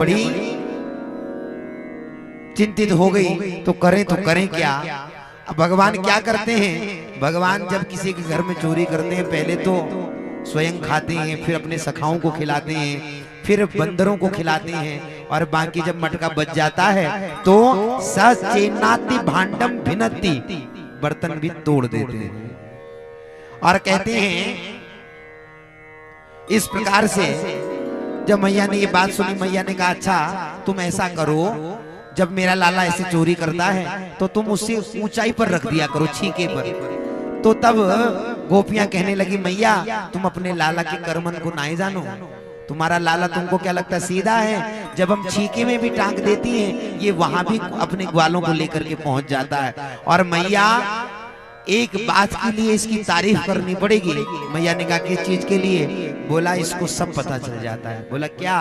बड़ी चिंतित हो गई तो करें क्या। अब भगवान क्या करते हैं, भगवान जब किसी के घर में चोरी करते हैं पहले तो स्वयं खाते हैं, फिर अपने सखाओं को खिलाते हैं, फिर बंदरों को खिलाते हैं, और बाकी जब मटका बच जाता है तो सचेनाति भांडम भिन्नति, बर्तन भी तोड़ देते हैं। और कहते हैं इस प्रकार से जब मैया ने ये बात सुनी, मैया ने कहा अच्छा तुम ऐसा करो, जब मेरा लाला ऐसे चोरी करता है तो तुम उससे ऊंचाई पर रख दिया करो, छीके पर। तो तब गोपियां कहने लगी मैया तुम अपने लाला के कर्मन को नहीं जानो, तुम्हारा लाला तुमको क्या लगता है सीधा है, जब हम छीके में भी टांग देती हैं ये वहां भी अपने ग्वालों को लेकर के पहुंच जाता है। और मैया एक बात के लिए इसकी तारीफ करनी पड़ेगी। मैया ने कहा किस चीज के लिए, बोला इसको सब पता चल जाता है। बोला क्या,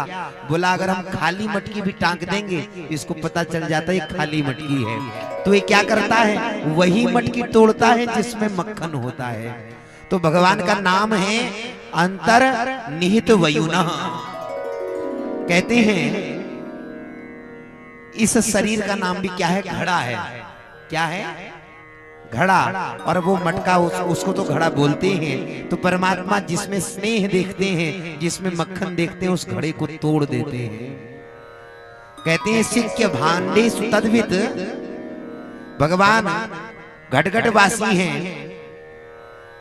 बोला अगर हम खाली मटकी भी टांग देंगे इसको पता चल जाता है खाली मटकी है। तो ये क्या करता है, वही मटकी तोड़ता है जिसमें मक्खन होता है। तो भगवान का नाम है अंतर निहित वयुनः। कहते हैं इस शरीर का नाम भी क्या है, घड़ा है। क्या है, घड़ा। और वो मटका उसको तो घड़ा बोलते हैं। तो परमात्मा जिसमें स्नेह देखते हैं, जिसमें मक्खन देखते हैं, उस घड़े को तोड़ देते हैं। कहते हैं सिक्य भांडे सुतद्वित, भगवान घट वासी हैं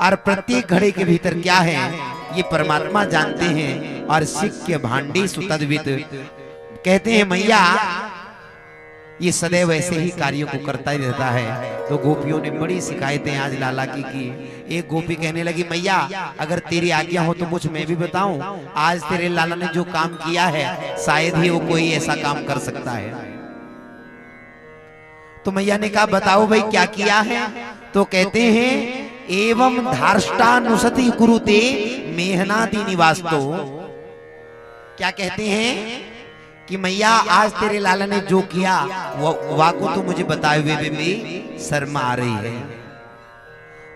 और प्रत्येक घड़े के भीतर क्या है ये परमात्मा जानते हैं। और सिक्य भांडे सुतद्वित, कहते हैं मैया ये सदैव ऐसे ही कार्यों को करता ही रहता है। तो गोपियों ने बड़ी शिकायतें आज लाला की। एक गोपी कहने लगी मैया अगर तेरी आज्ञा हो तो कुछ मैं भी बताऊं, आज तेरे लाला ने जो काम किया है शायद ही वो कोई ऐसा काम कर सकता है। तो मैया ने कहा बताओ भाई क्या किया है। तो कहते हैं एवं धार्ष्टानुसति कुरुते मेहनादि निवास्तो। क्या कहते हैं कि मैया आज तेरे लाला ने जो किया वो को तो मुझे बताए हुए भी शर्मा आ रही है।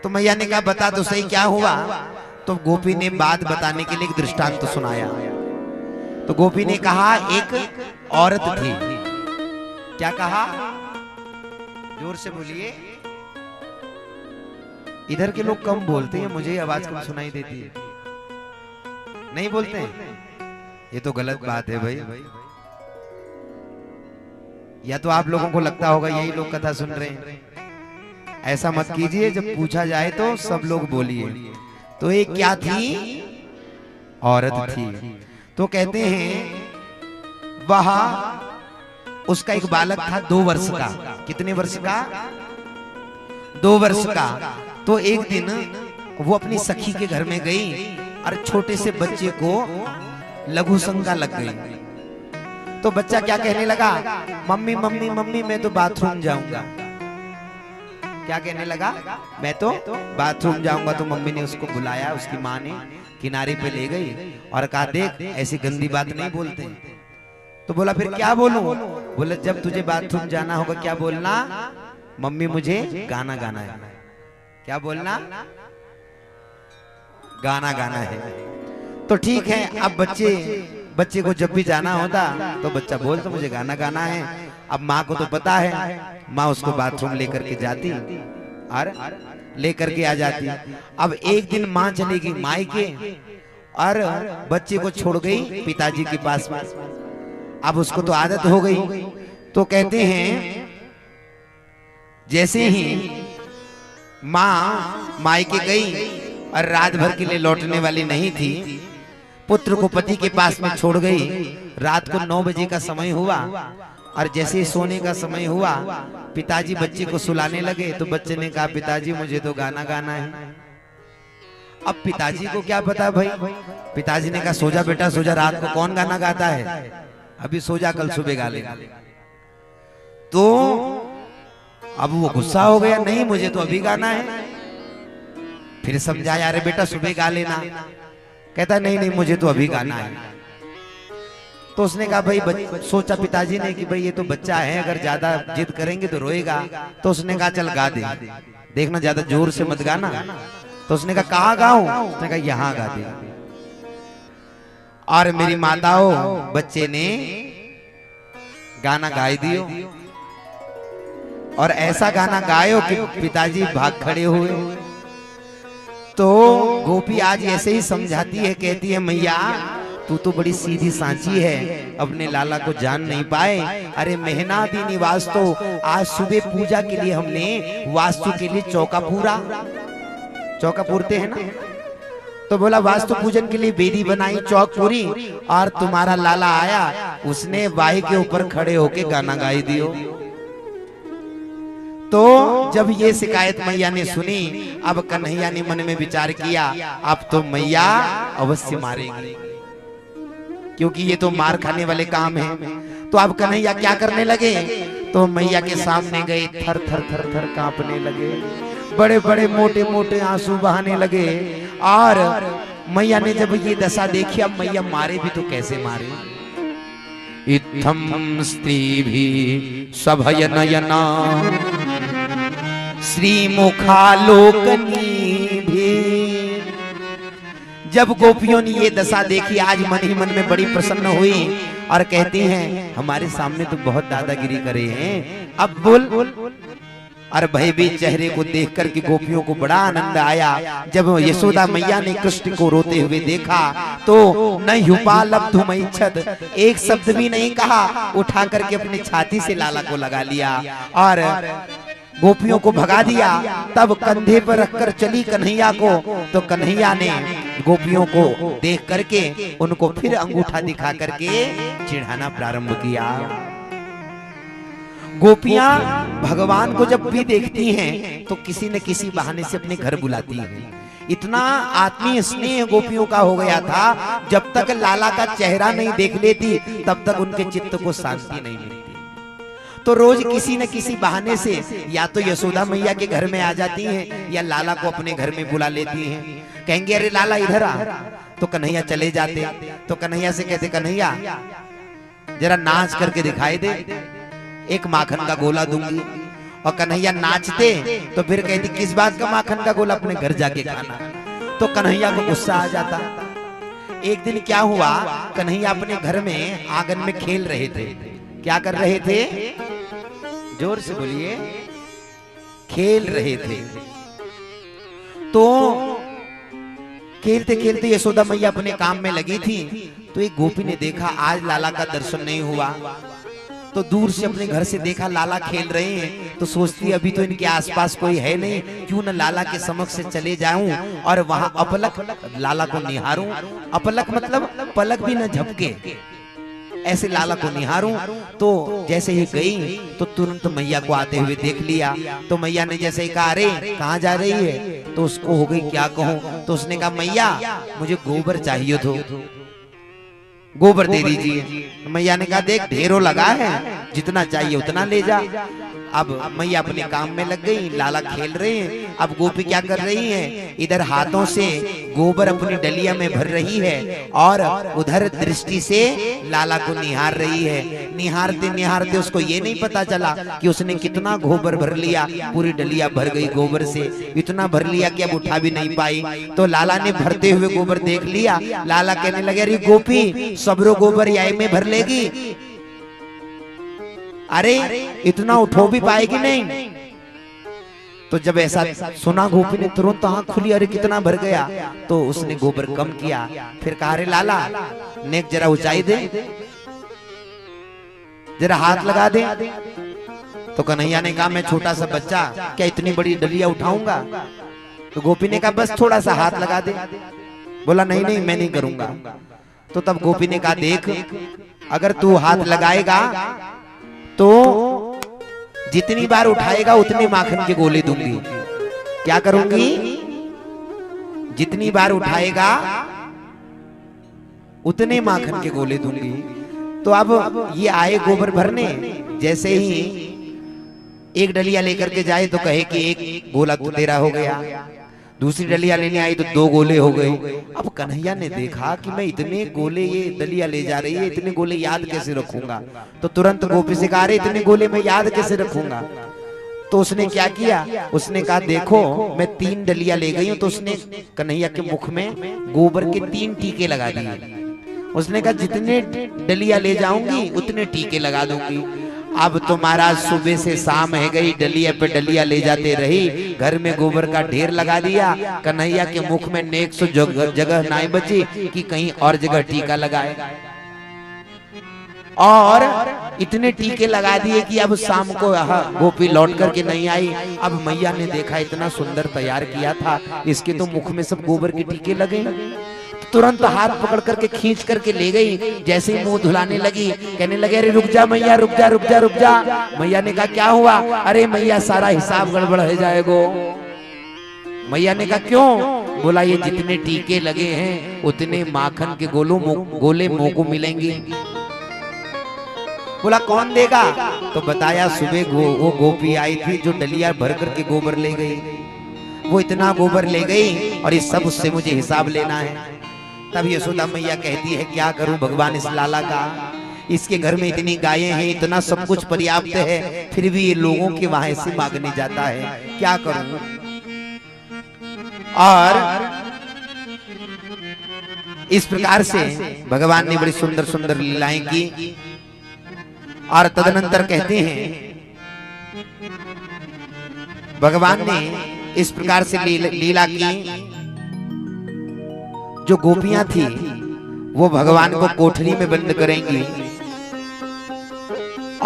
तो मैया ने कहा बता तो सही क्या हुआ। तो गोपी ने बात बताने के लिए एक दृष्टांत तो सुनाया। तो गोपी ने कहा एक औरत थी। क्या कहा, जोर से बोलिए, इधर के लोग कम बोलते हैं, मुझे आवाज कम सुनाई देती है। नहीं बोलते हैं, ये तो गलत बात है भाई। या तो आप लोगों को लगता होगा यही लोग कथा सुन रहे हैं। ऐसा मत कीजिए, जब पूछा जाए तो सब लोग बोलिए। तो एक क्या थी, औरत थी। तो कहते हैं वह उसका एक बालक था 2 वर्ष का। कितने वर्ष का, 2 वर्ष का। तो एक दिन वो अपनी सखी के घर में गई और छोटे से बच्चे को लघु शंका लग गई। तो बच्चा क्या कहने लगा, मम्मी मम्मी मम्मी मैं तो बाथरूम जाऊंगा। क्या कहने लगा, मैं तो बाथरूम जाऊंगा। तो मम्मी ने उसको बुलाया, उसकी माँ ने किनारे पे ले गई और कहा देख ऐसी गंदी बात नहीं बोलते। तो बोला फिर क्या बोलूं। बोला जब तुझे बाथरूम जाना होगा क्या बोलना, मम्मी मुझे गाना गाना है। क्या बोलना, गाना गाना है। तो ठीक है, अब बच्चे को जब भी जाना होता तो बच्चा बोलता मुझे गाना गाना है। अब माँ को तो पता है, माँ उसको बाथरूम लेकर के जाती और लेकर के आ जाती। अब एक दिन माँ चलेगी मायके और बच्चे को छोड़ गई पिताजी के पास में। अब उसको तो आदत हो गई। तो कहते हैं जैसे ही माँ मायके गई और रात भर के लिए लौटने वाली नहीं थी, पुत्र को पति के पास में छोड़ गई। रात को 9 बजे का समय हुआ और जैसे ही सोने का समय हुआ पिताजी बच्चे को सुलाने लगे। तो बच्चे ने कहा पिताजी मुझे तो गाना गाना है। अब पिताजी को क्या पता भाई, पिताजी ने कहा सो जा बेटा सो जा, रात को कौन गाना गाता है, अभी सो जा कल सुबह गा लेगा। तो अब वो गुस्सा हो गया, नहीं मुझे तो अभी गाना है। फिर समझाया अरे बेटा सुबह गा लेना। कहता नहीं नहीं मुझे तो अभी गाना है। तो उसने कहा भाई सोचा पिताजी ने कि भाई ये तो बच्चा है, अगर ज्यादा जिद करेंगे तो रोएगा। तो उसने कहा चल गा दे, देखना ज्यादा जोर से मत गाना। तो उसने कहा कहाँ गाऊं, उसने कहा यहाँ गा दे। और मेरी माताओं बच्चे ने गाना गाए दियो। और ऐसा गाना गायो कि पिताजी भाग खड़े हुए। तो गोपी आज ऐसे ही समझाती है, कहती है मैया तू तो बड़ी सीधी सांची है, अपने लाला को जान नहीं पाए। अरे मेहनादी निवास तो आज सुबह पूजा के लिए हमने वास्तु के लिए चौका पूरते हैं ना, तो बोला वास्तु पूजन के लिए वेदी बनाई, चौक पूरी, और तुम्हारा लाला आया, उसने वाही के ऊपर खड़े होके गाना गाई दियो। तो जब ये शिकायत मैया ने सुनी, अब कन्हैया ने मन में विचार किया अब तो मैया अवश्य मारेगी, क्योंकि ये तो मार खाने वाले काम है। तो अब कन्हैया क्या करने लगे, तो मैया के सामने गए, थर थर थर थर कांपने लगे, बड़े बड़े मोटे मोटे आंसू बहाने लगे। और मैया ने जब ये दशा देखी, अब मैया मारे भी तो कैसे मारे। इत्थम स्त्री भी सभय नयना श्रीमुखालोकनी भी। जब गोपियों ने ये दशा देखी, आज मन ही मन में बड़ी प्रसन्न हुई और कहती हैं हमारे सामने तो बहुत दादागिरी करे हैं, अब बोल। और भयभीत चेहरे को देख कर के गोपियों को बड़ा आनंद आया। जब यशोदा मैया ने कृष्ण को रोते हुए देखा तो नहीं हुपालब्धुमैच्छद, एक शब्द भी नहीं कहा, उठा करके अपनी छाती से लाला को लगा लिया और गोपियों को भगा दिया। तब कंधे पर रखकर चली कन्हैया को, तो कन्हैया ने गोपियों को देख करके उनको फिर अंगूठा दिखा करके चिढ़ाना प्रारंभ किया। गोपियां भगवान को जब भी देखती हैं तो किसी न किसी बहाने से अपने घर बुलाती हैं। इतना आत्मीय स्नेह गोपियों का हो गया था, जब तक लाला का चेहरा नहीं देख लेती तब तक उनके चित्त को शांति नहीं मिलती। तो रोज किसी न किसी बहाने से या तो यशोदा मैया के घर में आ जाती हैं या लाला को अपने घर में बुला लेती हैं। कहेंगे अरे लाला इधर आ, तो कन्हैया चले जाते। तो कन्हैया से कहते कन्हैया जरा नाच करके दिखाई दे, एक माखन का गोला दूंगी। और कन्हैया नाचते तो फिर कहती किस बात का माखन का गोला, अपने घर जाके खाना। तो कन्हैया को गुस्सा आ जाता। एक दिन क्या हुआ, कन्हैया अपने घर में आंगन में खेल रहे थे। क्या कर रहे थे, जोर से बोलिए, खेल रहे थे। तो खेलते खेलते यशोदा मैया अपने काम में लगी थी। तो एक गोपी ने देखा आज लाला का दर्शन नहीं हुआ, तो दूर से अपने घर से देखा लाला खेल रहे हैं, तो सोचती अभी तो इनके आसपास कोई है नहीं, क्यों न लाला के समक्ष से चले जाऊं और वहां अपलक लाला को निहारूं। अपलक मतलब पलक भी न झपके, ऐसे लाला को निहारूं। तो जैसे ही गई तो तुरंत मैया को आते हुए देख लिया। तो मैया ने जैसे ही कहा अरे कहाँ जा रही है, तो उसको हो गई क्या कहूं। तो उसने कहा मैया मुझे गोबर चाहिए, तो गोबर दे दीजिए। मैया ने कहा देख ढेरों लगा है, जितना चाहिए उतना ले जा। अब मैया अपने काम में लग गई, लाला खेल रहे हैं। अब गोपी क्या कर रही हैं, इधर हाथों से गोबर अपनी डलिया में भर रही है और उधर दृष्टि से लाला को निहार रही है। निहारते निहारते उसको ये नहीं पता चला कि उसने कितना गोबर भर लिया, पूरी डलिया भर गई गोबर से, इतना भर लिया कि अब उठा भी नहीं पाई। तो लाला ने भरते हुए गोबर देख लिया। लाला कहने लगे अरे गोपी सबरो गोबर यही में भर लेगी, अरे इतना उठो भी पाएगी नहीं। तो जब ऐसा सुना गोपी ने तुरंत आंख खुली, अरे कितना भर गया। तो उसने गोबर कम किया। फिर कहा अरे लाला नेक जरा ऊंचाई दे, जरा हाथ लगा दे। तो कन्हैया ने कहा मैं छोटा सा बच्चा क्या इतनी बड़ी डलिया उठाऊंगा। तो गोपी ने कहा बस थोड़ा सा हाथ लगा दे। बोला नहीं नहीं मैं नहीं करूंगा। तो तब गोपी ने कहा देख अगर तू हाथ लगाएगा तो जितनी बार उठाएगा उतने माखन के गोले दूंगी। क्या करूंगी, जितनी बार उठाएगा उतने माखन के गोले दूंगी। तो अब ये आए गोबर भरने, जैसे ही एक डलिया लेकर के जाए तो कहे कि एक गोला तो तेरा हो गया, दूसरी डलिया लेने आई तो 2 गोले हो गए। अब कन्हैया ने देखा कि मैं इतने गोले ये डलिया ले जा रही है, इतने गोले याद कैसे रखूंगा। तो तुरंत गोपी से कहा इतने गोले मैं याद कैसे रखूंगा। तो उसने क्या किया, उसने कहा देखो मैं 3 डलिया ले गई हूं। तो उसने कन्हैया के मुख में गोबर के 3 टीके लगा दिए उसने कहा जितने डलिया ले जाऊंगी उतने टीके लगा दूंगी। अब तो महाराज सुबह से शाम है गई, डलिया पे डलिया ले जाते रही, घर में गोबर का ढेर लगा दिया। कन्हैया के मुख में नेक सौ जगह नहीं बची कि कहीं और जगह टीका लगाए, और इतने टीके लगा दिए कि अब शाम को गोपी लौट करके नहीं आई। अब मैया ने देखा इतना सुंदर तैयार किया था, इसके तो मुख में सब गोबर के टीके लगे। तुरंत हाथ पकड़ करके खींच करके ले गई। जैसे ही मुंह धुलाने लगी, कहने लगे अरे रुक जा मैया, रुक जा रुक जा रुक जा। मैया ने कहा क्या हुआ? अरे मैया सारा हिसाब गड़बड़ हो जाएगा। मैया ने कहा क्यों? बोला ये जितने टीके लगे हैं उतने माखन के गोले मुंह को मिलेंगे। बोला कौन देगा? तो बताया सुबह वो गोपी आई थी जो डलिया भर करके गोबर ले गई, वो इतना गोबर ले गई और इस सब उससे मुझे हिसाब लेना है। तब यशोदा मैया कहती है क्या करूं भगवान इस लाला का, इसके घर में इतनी गायें हैं, इतना सब कुछ पर्याप्त है, फिर भी ये लोगों के वहां से मांगने जाता है, क्या करूं? और इस प्रकार से भगवान ने बड़ी सुंदर सुंदर लीलाएं की। और तदनंतर कहते हैं भगवान ने इस प्रकार से लीला की। जो गोपियां थी वो भगवान को कोठरी में बंद करेंगी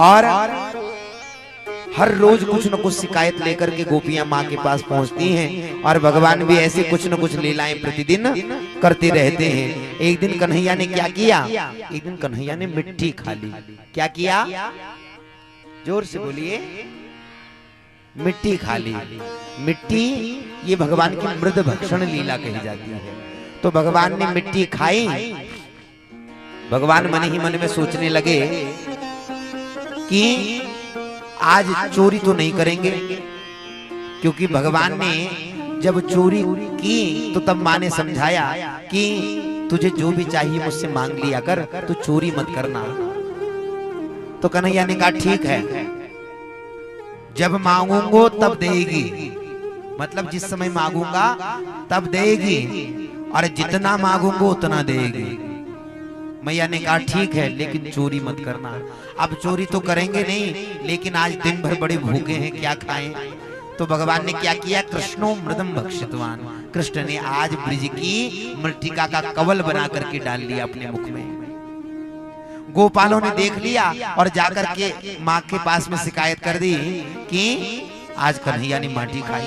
और हर रोज कुछ न कुछ शिकायत लेकर के गोपियां माँ के पास पहुंचती हैं और भगवान भी ऐसे कुछ न कुछ लीलाएं प्रतिदिन करते रहते हैं। एक दिन कन्हैया ने क्या किया? एक दिन कन्हैया ने मिट्टी खा ली। क्या किया? जोर से बोलिए। मिट्टी खा ली। मिट्टी ये भगवान की मृद भक्षण लीला कही जाती है। तो भगवान ने मिट्टी खाई। भगवान मन ही मन में सोचने लगे कि आज चोरी तो नहीं करेंगे, क्योंकि भगवान ने जब चोरी की तो तब माँ ने समझाया कि तुझे जो भी चाहिए मुझसे मांग लिया कर, तू चोरी मत करना। तो कन्हैया ने कहा ठीक है, जब मांगूंगो तब देगी, मतलब जिस समय मांगूंगा तब देगी और जितना मांगूंगो उतना देगी। मैया ने कहा ठीक है, लेकिन चोरी मत करना। अब चोरी तो करेंगे नहीं, लेकिन आज दिन भर बड़े भूखे हैं, क्या खाएं? तो भगवान ने क्या किया? कृष्णो मृदम भक्षितवान। कृष्ण ने आज ब्रिज की मृत्तिका का कवल बना करके डाल लिया अपने मुख में। गोपालों ने देख लिया और जाकर के माँ के पास में शिकायत कर दी कि आज कन्हैया ने माटी खाई।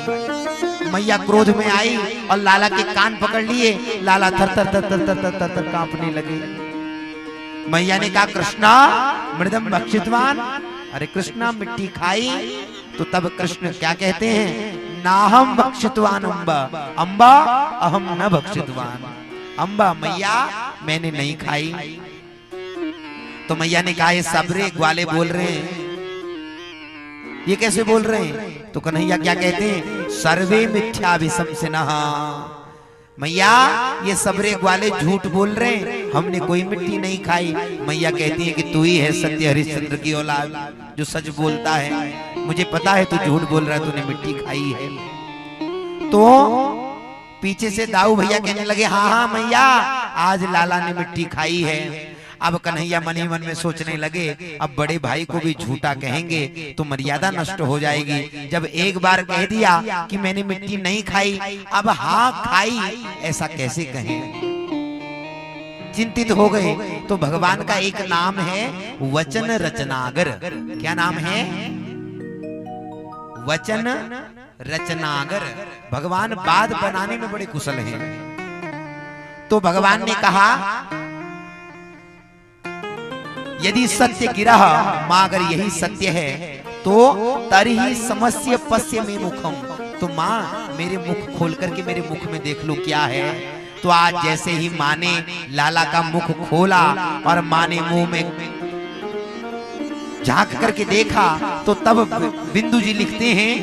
मैया क्रोध में आई और लाला के कान पकड़ लिए। लाला थर थर थर थर थर थर थर कांपने लगे। मैया ने कहा कृष्णा मृदम भक्षितवान, अरे कृष्णा मिट्टी खाई। तो तब कृष्ण क्या कहते हैं? नाहम भक्षितवान अम्बा, अम्बा अहम न भक्षितवान। अम्बा मैया मैंने नहीं खाई। तो मैया ने कहा ये सबरे ग्वाले बोल रहे हैं, ये कैसे बोल रहे हैं? तो कन्हैया क्या कहते हैं? सर्वे मिथ्या विशंसिनः। मैया ये सबरे ग्वाले झूठ बोल रहे हैं, हमने कोई मिट्टी नहीं खाई। मैया कहती है कि तू ही है सत्य हरिश्चंद्र की औलाद जो सच बोलता है। मुझे पता है तू झूठ बोल रहा है, तूने मिट्टी खाई है। तो पीछे से दाऊ भैया कहने लगे हाँ हाँ मैया आज लाला ने मिट्टी खाई है। अब कन्हैया मन ही मन में सोचने लगे अब बड़े भाई को भी झूठा कहेंगे तो मर्यादा नष्ट हो जाएगी। जब एक बार कह दिया कि मैंने मिट्टी नहीं खाई, अब हाँ खाई ऐसा कैसे कहें? चिंतित हो गए। तो भगवान का एक नाम है वचन रचनागर। क्या नाम है? वचन रचनागर। भगवान बात बनाने में बड़े कुशल हैं। तो भगवान ने कहा यदि सत्य गिरह माँ, अगर यही सत्य है तो तरिहि समस्य पश्य में मुखम। तो माँ मेरे मुख खोल करके मेरे मुख में देख लो क्या है। तो आज जैसे ही माँ ने लाला का मुख खोला और माँ ने मुंह में झांक करके देखा तो तब बिंदु जी लिखते हैं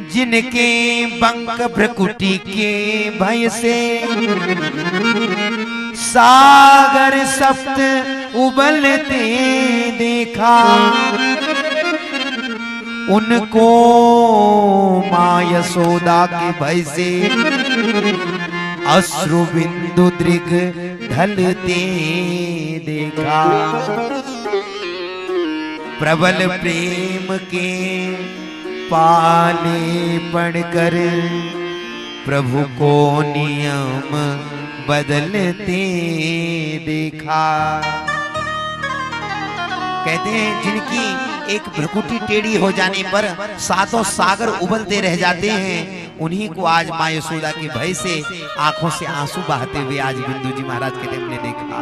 जिनके बंक भ्रकुटी के भय से सागर सप्त उबलते देखा, उनको माँ यशोदा के भय से अश्रु बिंदु दृग ढलते देखा। प्रबल प्रेम के पाले पढ़कर प्रभु को नियम बदलते देखा। कहते हैं जिनकी एक भ्रुकुटी टेढ़ी हो जाने पर सातों सागर उबलते रह जाते हैं, उन्हीं को आज माँ यशोदा के भय से आंखों से आंसू बहाते हुए आज बिंदु जी महाराज कहते हमने देखा।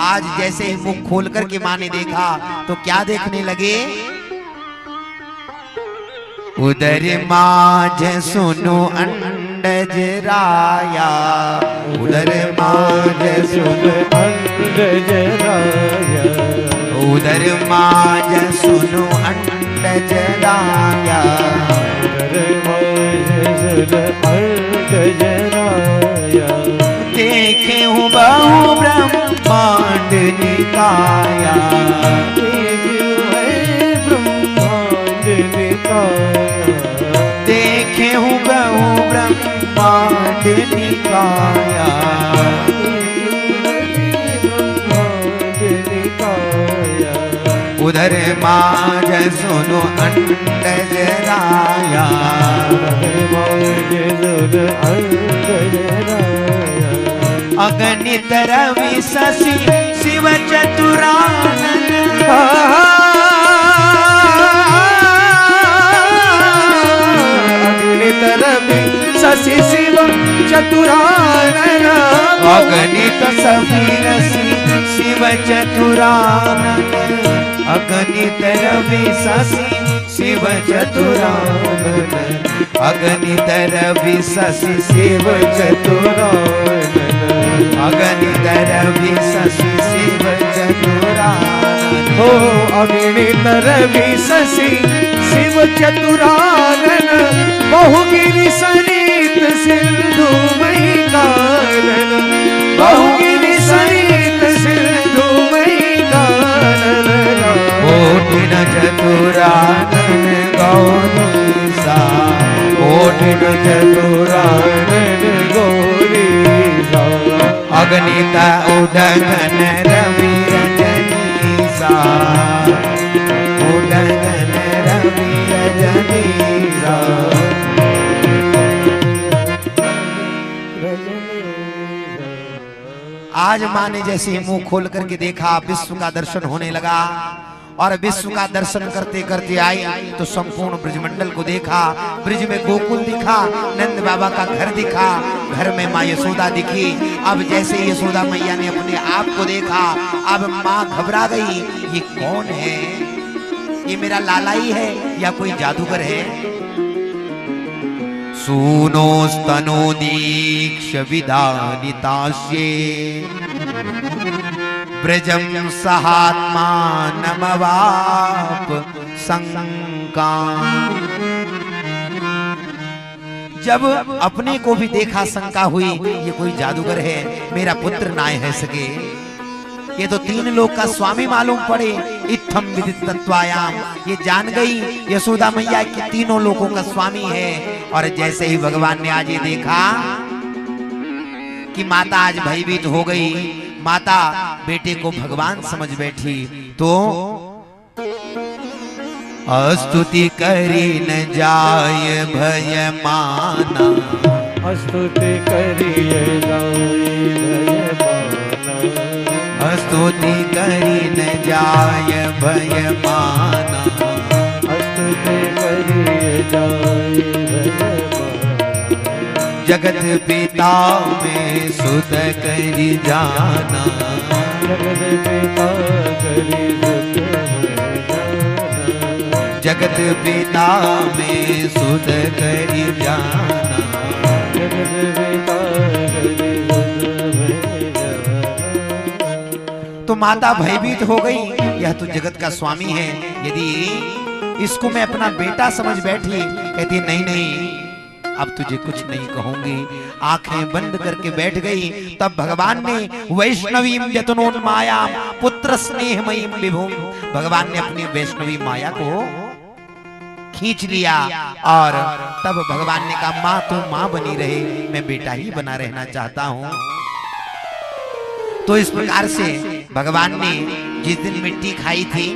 आज जैसे ही मुख खोल करके माँ ने देखा तो क्या देखने लगे? उदर माझ सुनो अंडज राया, उदर माझ सुनो अंडज राया, उदर माझ सुनो अंडज राया, उदर माझ सुनो अंडज राया। देखे हूँ बहु ब्रह्मांड निकाया, देखे हूँ बहु ब्रह्मांड निकाया। उधर माझ सुनो अंडज राया, अगणित रवि शशि शिव चतुरानन, अगणित रवि शशि शिव चतुरानन, अगणित सफीरसि शिव चतुरानन, अगणित रवि शशि शिव चतुरानन, अगणित रवि शशि शिव चतुरानन, अगणित रवि शशि शिव चतुरानन। हो अगणित रवि शशि शिव चतुरानन, बहुगिरि सरित सिंधु मई कानन, बहुगिरि सरित सिंधु मई कानन। कोटिन चतुरानन गौरीसा, कोटिन चतुरानन गौरीसा, अगणित उदगन रवि रजनीसा, उदगन रवि रजनीसा। आज माँ ने जैसे मुंह खोल करके देखा, विश्व का दर्शन होने लगा। और विश्व का दर्शन करते करते आई तो संपूर्ण ब्रजमंडल को देखा। ब्रज में गोकुल दिखा, नंद बाबा का घर दिखा, घर में माँ यशोदा दिखी। अब जैसे यशोदा मैया ने अपने आप को देखा, अब माँ घबरा गई, ये कौन है? ये मेरा लाला ही है या कोई जादूगर है? सूनो स्तनो दीक्ष विदानितास्ये, ब्रजम सहात्मा नमवाप शंका। जब अपने को भी देखा शंका हुई, ये कोई जादूगर है, मेरा पुत्र ना है सके। ये तो तीन लोक का स्वामी मालूम पड़े। इत्थम विदित तत्वायाम, ये जान गई यशोदा मैया कि तीनों लोकों का स्वामी है। और जैसे ही भगवान ने आज ये देखा कि माता आज भयभीत हो गई, माता बेटे को भगवान समझ बैठी, तो स्तुति करी न जाय भय माना, स्तुति करिए जाय भय माना, स्तुति करी न जाय भय माना, स्तुति करिए जाय भय माना। जगत पिता में सुत करी जाना, जगत पिता करी सुत में जाना, जगत पिता में सुत करी जाना, जगत पिता करी सुत में जाना। तो माता भयभीत हो गई, यह तो जगत का स्वामी है, यदि इसको मैं अपना बेटा समझ बैठी। कहती नहीं नहीं, अब तुझे कुछ नहीं कहूंगी। आंखें बंद करके बैठ गई। तब भगवान ने वैष्णवीम यतनोन्मायाम पुत्र स्नेहमयीम विभुम, भगवान ने अपनी वैष्णवी माया को खींच लिया। और तब भगवान ने कहा माँ तू माँ बनी रहे, मैं बेटा ही बना रहना चाहता हूँ। तो इस प्रकार से भगवान ने जिस दिन मिट्टी खाई थी,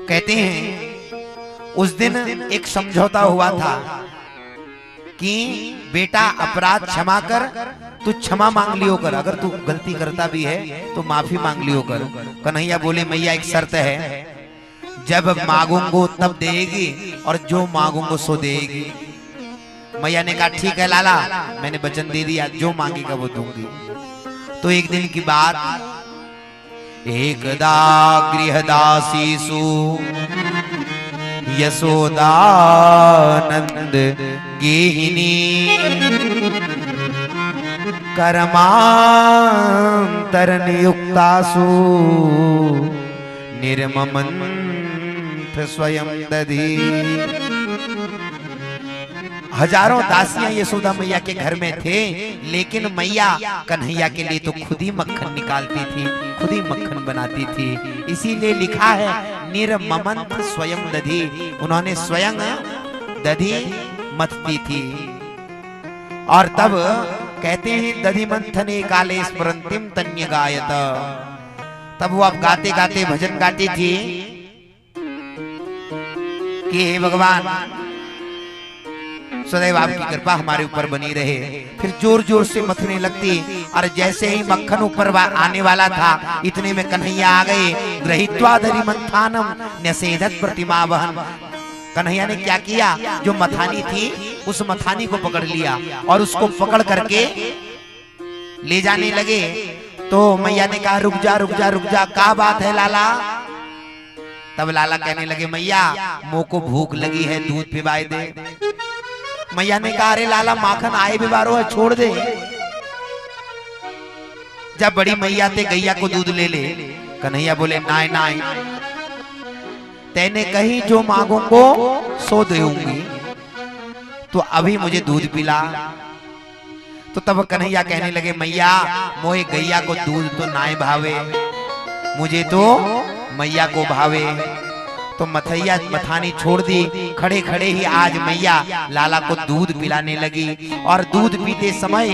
कहते हैं उस दिन एक समझौता हुआ था कि बेटा अपराध क्षमा कर, तू क्षमा मांग लियो कर, अगर तू गलती करता भी है तो माफी मांग लियो कर। कन्हैया बोले मैया एक शर्त है, जब मांगूंगो तब देगी और जो मांगूंगो सो देगी। मैया ने कहा ठीक है लाला, मैंने वचन दे दिया, जो मांगेगा वो दूंगी। तो एक दिन की बात, एकदा गृहदासीसु यशोदानंद गेहिनी कर्मांतर नियुक्तासु निर्ममंथ स्वयं दधी। हजारों दासियां यशोदा मैया के घर में थे, लेकिन मैया कन्हैया के लिए तो खुद ही मक्खन निकालती थी, खुद ही मक्खन बनाती थी। इसीलिए लिखा है निर्ममंथ स्वयं दधी, उन्होंने स्वयं दधी मथती थी। और तब कहते हैं दधी मंथने काले स्मरंतिम तन्य गायत, तब वो अब गाते गाते भजन गाती थी कि हे भगवान सदैव आपकी कृपा हमारे ऊपर बनी रहे। फिर जोर जोर से मथने लगती, और जैसे ही मक्खन ऊपर आने वाला था, इतने में कन्हैया आ गए। ग्रहीत्वा दरी मंथानम न्यसेधत प्रतिमा वहन। कन्हैया ने क्या किया, जो मथानी थी उस मथानी को पकड़ लिया और उसको पकड़ करके ले जाने लगे। तो मैया ने कहा रुक जा रुक जा रुक जा, क्या बात है लाला। तब लाला कहने लगे मैया मोह को भूख लगी है, दूध पिवाए दे। मैया ने कहा अरे लाला माखन आए बीमारो है, छोड़ दे। जब बड़ी मैया थे गैया को दूध ले ले। कन्हैया बोले नाय नाय, तेने कही जो मांगूंगो सो दूंगी, तो अभी मुझे दूध पिला। तो तब कन्हैया कहने लगे मैया मोहे गैया को दूध तो नाय भावे, मुझे तो मैया को भावे। तो मथैया मथानी छोड़ दी, खड़े खड़े ही आज मैया लाला को दूध पिलाने लगी। और दूध पीते समय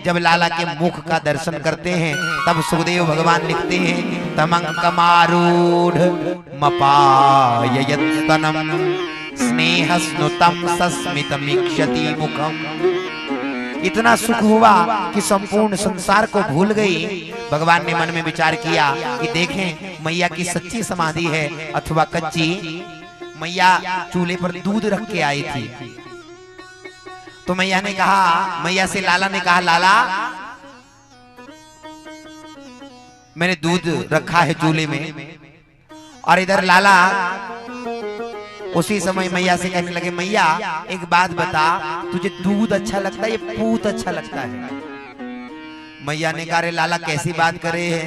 जब लाला के मुख का दर्शन करते हैं, तब सुखदेव भगवान लिखते हैं तमंकमारूढ़ मपाययत्तनम स्नेहस्नुतम सस्मितमीक्षति मुखम। इतना सुख हुआ कि संपूर्ण संसार को भूल गई। भगवान ने मन में विचार किया कि देखें मैया की सच्ची समाधि है अथवा कच्ची। मैया चूल्हे पर दूध रख के आई थी। तो मैया ने कहा, मैया से लाला ने कहा लाला मैंने दूध रखा है चूल्हे में। और इधर लाला उसी समय मैया से कहने लगे मैया एक बात बता, तुझे दूध अच्छा लगता है या पूत अच्छा लगता है। मैया ने कहा अरे लाला कैसी बात करे है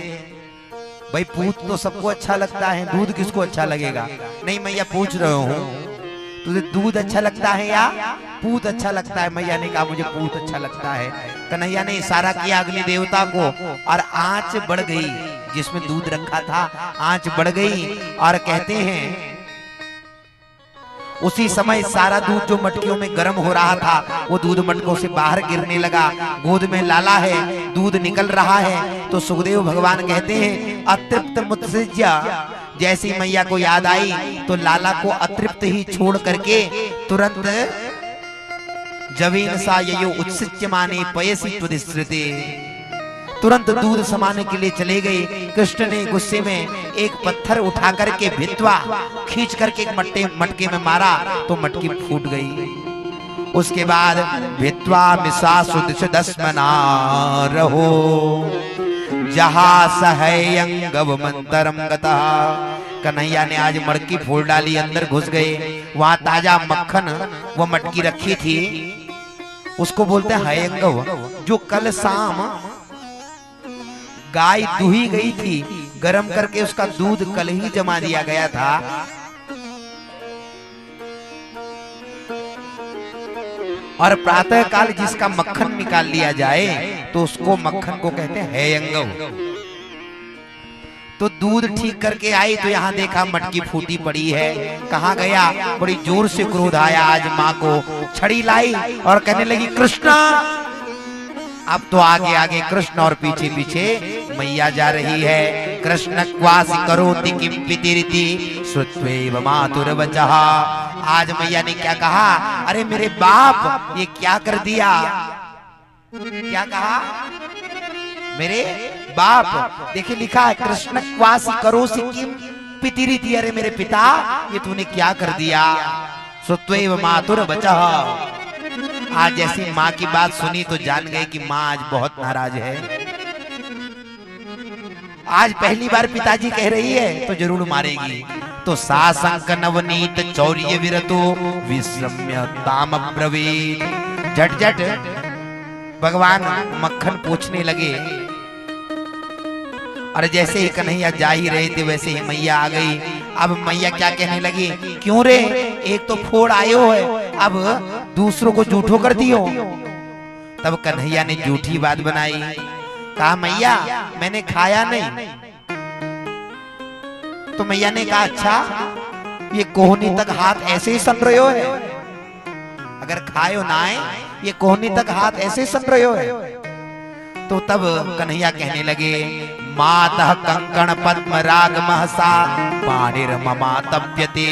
भाई, पूत तो सबको अच्छा लगता है, दूध किसको अच्छा लगेगा। नहीं मैया पूछ रहे हूँ तुझे दूध अच्छा लगता है या पूत अच्छा लगता है। मैया ने कहा मुझे पूत अच्छा लगता है। कन्हैया ने इशारा किया अग्नि देवता को, और आंच बढ़ गई। जिसमें दूध रखा था आंच बढ़ गई। और कहते हैं उसी समय सारा दूध जो मटकियों में गर्म हो रहा था वो दूध मटकों से बाहर गिरने लगा। गोद में लाला है, दूध निकल रहा है। तो सुखदेव भगवान कहते हैं अतृप्त मुत्सृज्य। जैसी मैया को याद आई तो लाला को अतृप्त ही छोड़ करके तुरंत जवीन सा ययो उत्सिच्य माने पयसी त्वदिश्रुते, तुरंत दूध समाने के लिए चले गए। कृष्ण ने गुस्से में एक पत्थर उठा करके भित्वा खींच करके एक मटके में मारा तो मटकी फूट गई। उसके बाद भित्वा मिसा सुदिश दस्मना रहो जहां सहयंगव मंतरम गता। कन्हैया ने आज मटकी फोड़ डाली, अंदर घुस गए। वहां ताजा मक्खन वो मटकी रखी थी, उसको बोलते हैं हयंगव, जो कल शाम गाय दुही गई थी, गरम करके उसका दूध कल ही जमा दिया गया था। और प्रातः काल जिसका मक्खन निकाल लिया जाए तो उसको मक्खन को कहते हैं हयंगव। तो दूध ठीक करके आई तो यहाँ देखा मटकी फूटी पड़ी है। कहाँ गया, बड़ी जोर से क्रोध आया। आज माँ को छड़ी लाई और कहने लगी कृष्णा अब तो आगे आगे कृष्ण और पीछे पीछे मैया जा रही है। कृष्ण क्वासी करोति किम पितिरिति श्रुत्वैव मातुर वचः। आज मैया ने क्या कहा, अरे मेरे बाप ये क्या कर दिया। क्या कहा, मेरे बाप। देखिए लिखा है कृष्ण क्वासी करोसि किम पितिरिति, अरे मेरे पिता ये तूने क्या कर दिया। श्रुत्वैव मातुर वचः। आज जैसी माँ की बात सुनी तो जान गए कि माँ आज बहुत नाराज है। आज पहली बार पिताजी कह रही है तो जरूर मारेगी। तो सासंक नवनीत चौर्य विरतो विश्रम्य ताम ब्रवीत। झट झट भगवान मक्खन पूछने लगे। और जैसे ही कन्हैया जा ही रहे थे वैसे ही मैया आ गई। अब मैया क्या कहने लगी, क्यों रे एक तो फोड़ आयो है, अब दूसरों को झूठो कर दियो। तब कन्हैया ने झूठी बात बनाई। कहा मैया मैंने खाया नहीं। तो मैया ने कहा अच्छा ये कोहनी तक हाथ ऐसे ही सन रहे हो है, अगर खायो ना आए ये कोहनी तक हाथ ऐसे ही सन रहे हो है। तो तब कन्हैया कहने लगे मातः कंकण पद्म राग महसा पाणिर ममा तप्यते।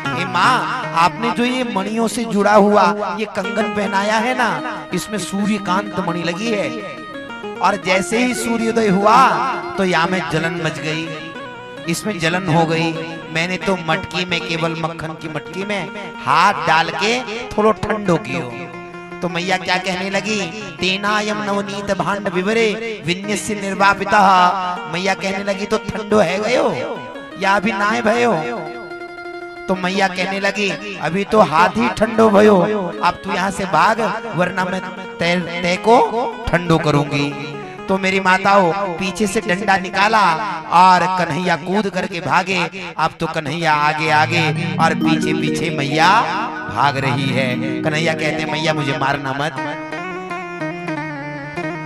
हे माँ आपने जो ये मणियों से जुड़ा हुआ ये कंगन पहनाया है ना, इसमें सूर्यकांत मणि लगी है। और जैसे ही सूर्योदय हुआ तो यहाँ में जलन मच गई, इसमें जलन हो गई। मैंने तो मटकी में, केवल मक्खन की मटकी में हाथ डाल के थोड़ा ठंडो कियो। तो मैया क्या कहने लगी, तेनायम नवनीत भांड विवरे विन्यस्य निर्वापितः। मैया कहने लगी तो ठंडो है गयो या अभी नाय भयो। तो मैया कहने लगी अभी तो हाथ ही ठंडो भयो, अब तू यहाँ से भाग वरना मैं तय को ठंडो करूंगी। तो मेरी माताओं पीछे से डंडा निकाला और कन्हैया कूद करके भागे। अब तो कन्हैया आगे आगे और पीछे पीछे मैया भाग रही है। कन्हैया कहते मैया मुझे मारना मत।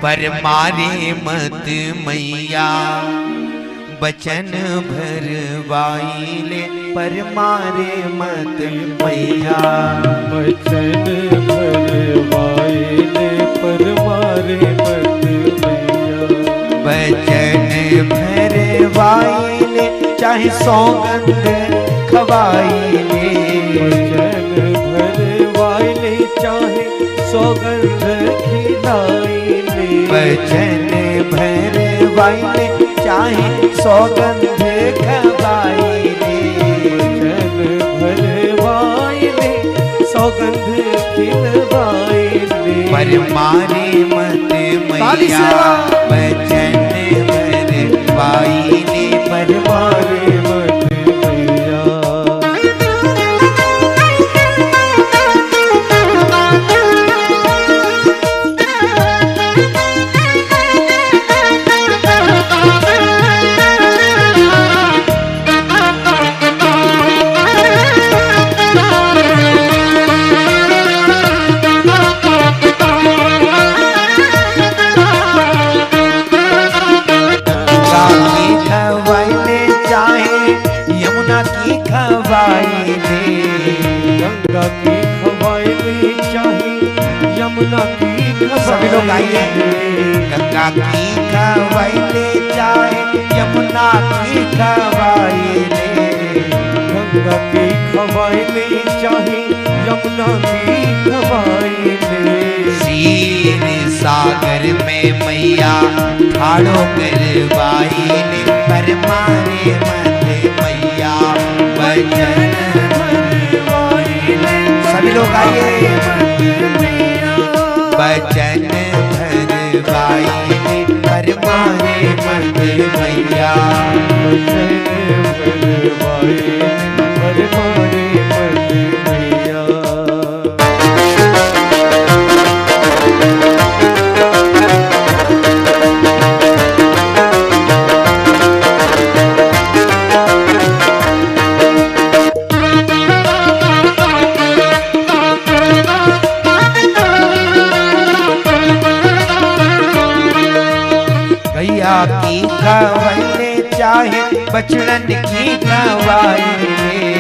पर मारे मत मैया बचन भरवाई ले। पर मारे मत मैया बचन भरवाई ले। पर मारे मत बचन भरवाई ले, चाहे सौगंध खवाई ले। बचन भरवाई ले, चाहे सौगंध खिलाई ले। बचन भरवाई ले, चाहे सौगंध खवाई ले। बचन भरवाई ले, सौगंध खिलवाई ले। पर मारे मत मैया बचन भरवाई ले। पर मारे मत मैया गंगा की खवाई ले, चाहे यमुना की। सभी लोग आइए। गंगा की खवाई ले, चाहे यमुना की खवाई ले। गंगा की खवाई ले, चाहे यमुना की खवाई ले। क्षीर सागर में मैया ठाड़ो करवाई ले। पर मारे मत मैया बचन भरवाई ले। सभी लोग आइए। बचन भरवाई ले, पर मारे मत मैया बचन भरवाई ले, पर मारे मत मैया। की खवाई ले, चाहे बचड़न की खवाई ले।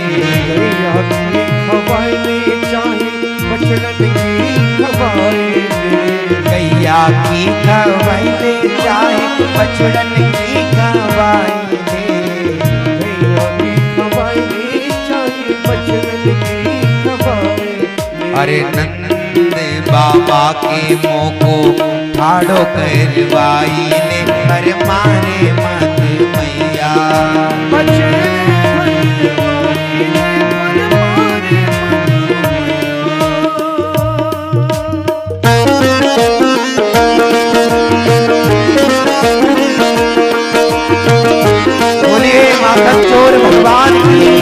गैया की खवाई ले, चाहे बछड़न की खवाए ले। गैया की खवाई ले चाहे बछड़न की खवाई ले। गैया की खवाए ले चाहे बछड़न की खवाए ले। अरे नंद बाबा के मुँह को ठाड़ो करवाई ले। अरे मारे मत मैया बोलिए माता चोर भगवान की।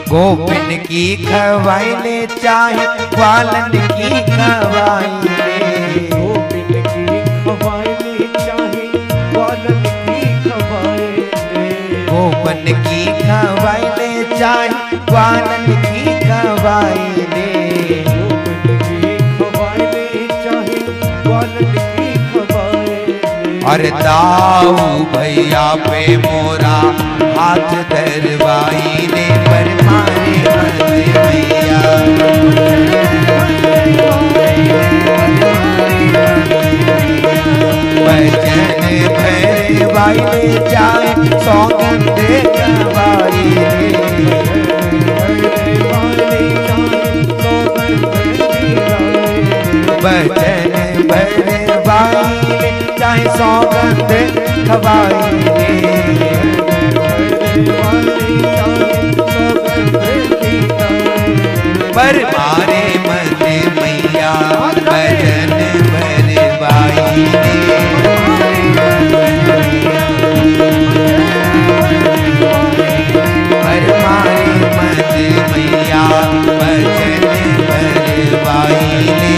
गोपिन की खवाई ले चाहे ग्वालन की खवाई ले। गोपिन की खवाए ले चाहे ग्वालन की खवाए ले। गोपन की खवाई ले चाहे ग्वालन की खवाई ले। गोपिन की खवाए ले चाहे ग्वालन की खवाए ले। अरे दाऊ भैया पे मोरा हाथ धरवाई ले। पर मारे मत भैया भजन भरवाई ले जाए सौगंध करवाई ले। भजन भरवाई ले चाहे सौगंध खवाई ले। पर मारे मत मैया भजन भरवाई ले। पर मारे मत मैया भजन भरवाई ले।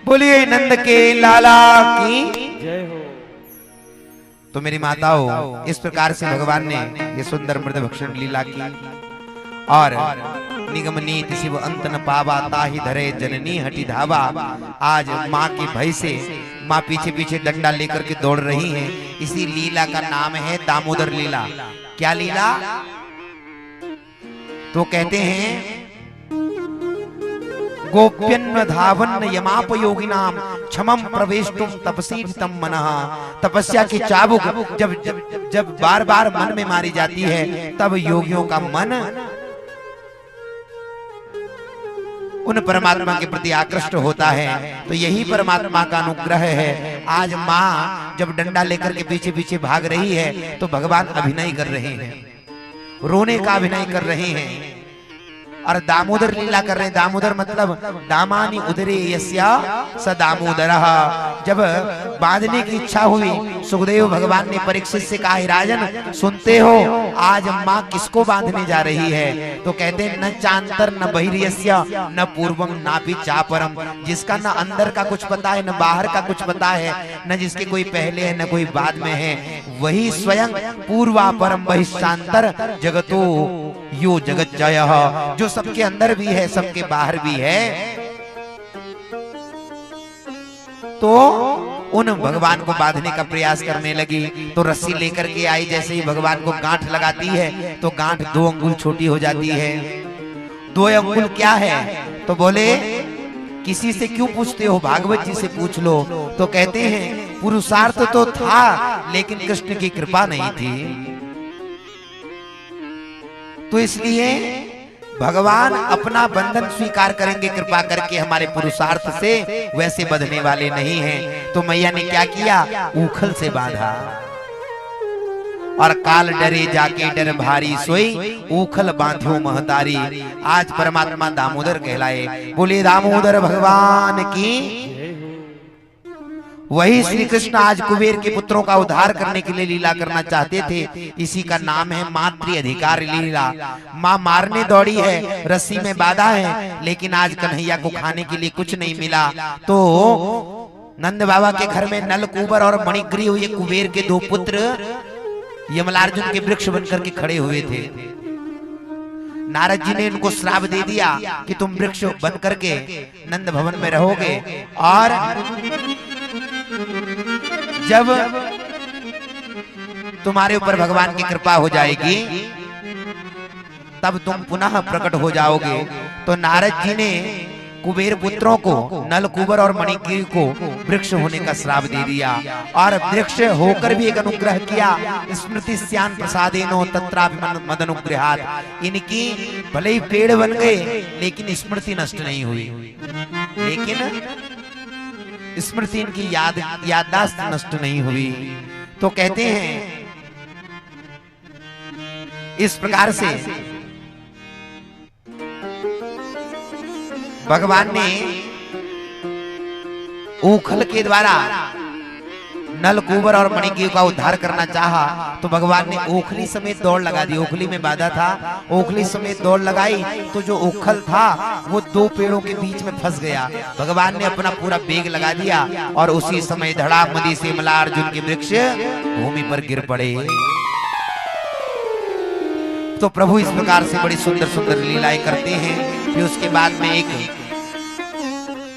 बोलिए नंद के लाला की जय हो। तो मेरी माताओं, इस प्रकार से भगवान ने ये सुंदर मृद भक्षण लीला की और निगम नीति शिव अंत न पावा ताहि धरे जननी हटी धावा। आज माँ के भय से माँ पीछे पीछे डंडा लेकर के दौड़ रही है। इसी लीला का नाम है दामोदर लीला। क्या लीला? तो कहते हैं गोप्यन्व धावन यमापयोगिनाम क्षमम प्रवेष्टुम तपसी तम मनः। तपस्या की चाबुक जब जब जब बार बार मन में मारी जाती है तब योगियों का मन उन परमात्मा के प्रति आकृष्ट होता है। तो यही परमात्मा का अनुग्रह है। आज माँ जब डंडा लेकर के पीछे पीछे भाग रही है तो भगवान अभिनय कर रहे हैं, रोने का अभिनय कर रहे हैं और दामोदर लीला कर रहे हैं। दामोदर मतलब दामानी उदरे यस्या स दामोदरः। जब बांधने की इच्छा हुई सुखदेव भगवान ने परीक्षित से कहा, राजन सुनते हो आज माँ किसको बांधने जा रही है? तो कहते हैं न चांतर न बहिर्यस्य न पूर्वम नापि चापरम। जिसका न अंदर का कुछ पता है न बाहर का कुछ पता है, न जिसके कोई पहले है न कोई बाद में है, वही स्वयं पूर्वापरम बहिशांतर जगतो यो जगत जयः। जो सबके अंदर भी है सबके बाहर भी है। तो उन भगवान को बांधने का प्रयास करने लगी तो रस्सी लेकर के आई। जैसे ही भगवान को गांठ लगाती है तो गांठ 2 अंगुल छोटी हो जाती है। 2 अंगुल क्या है? तो बोले किसी से क्यों पूछते हो, भागवत जी से पूछ लो। तो कहते हैं पुरुषार्थ तो था लेकिन कृष्ण की कृपा नहीं थी। तो इसलिए भगवान अपना बंधन स्वीकार करेंगे कृपा करके, हमारे पुरुषार्थ से वैसे बंधने वाले नहीं हैं। तो मैया ने क्या किया? ऊखल से बांधा और काल डरे जाके डर भारी सोई ऊखल बांधो महतारी। आज परमात्मा दामोदर कहलाए। बोले दामोदर भगवान की। वही श्री कृष्ण आज कुबेर के पुत्रों का उद्धार करने के लिए लीला करना चाहते थे। इसी का नाम है मातृ अधिकार लीला। माँ मारने दौड़ी है, रस्सी में बांधा है, लेकिन आज कन्हैया को खाने के लिए कुछ नहीं मिला। तो नंद बाबा के घर में नल कुबर और मणिग्रीव ये कुबेर के 2 पुत्र यमलार्जुन के वृक्ष बनकर के खड़े हुए थे। नारद जी ने इनको श्राप दे दिया कि तुम वृक्ष बन करके नंद भवन में रहोगे, और जब तुम्हारे ऊपर भगवान की कृपा हो जाएगी तब तुम पुनः प्रकट हो जाओगे। तो नारद जी ने कुबेर पुत्रों को, नल कुबर और मणिगिरी को वृक्ष होने का श्राप दे दिया, और वृक्ष होकर भी एक अनुग्रह किया। स्मृति स्यान प्रसादेनो तत्रापि मदनुग्रहात्। इनकी भले ही पेड़ बन गए लेकिन स्मृति नष्ट नहीं हुई, लेकिन स्मृति इनकी याददाश्त नष्ट नहीं हुई। तो कहते हैं इस प्रकार से भगवान ने ऊखल के द्वारा नल कुबर और मणिगिरी का उद्धार करना चाहा, तो भगवान ने ओखली समेत दौड़ लगा दी। ओखली में बाधा था, ओखली समेत दौड़ लगाई तो जो ओखल था वो दो पेड़ों के बीच में फंस गया। भगवान ने अपना पूरा बेग लगा दिया और उसी समय धड़ाक मदी से यमलार्जुन के वृक्ष भूमि पर गिर पड़े। तो प्रभु इस प्रकार से बड़ी सुंदर सुंदर लीलाएं करते हैं। फिर उसके बाद में एक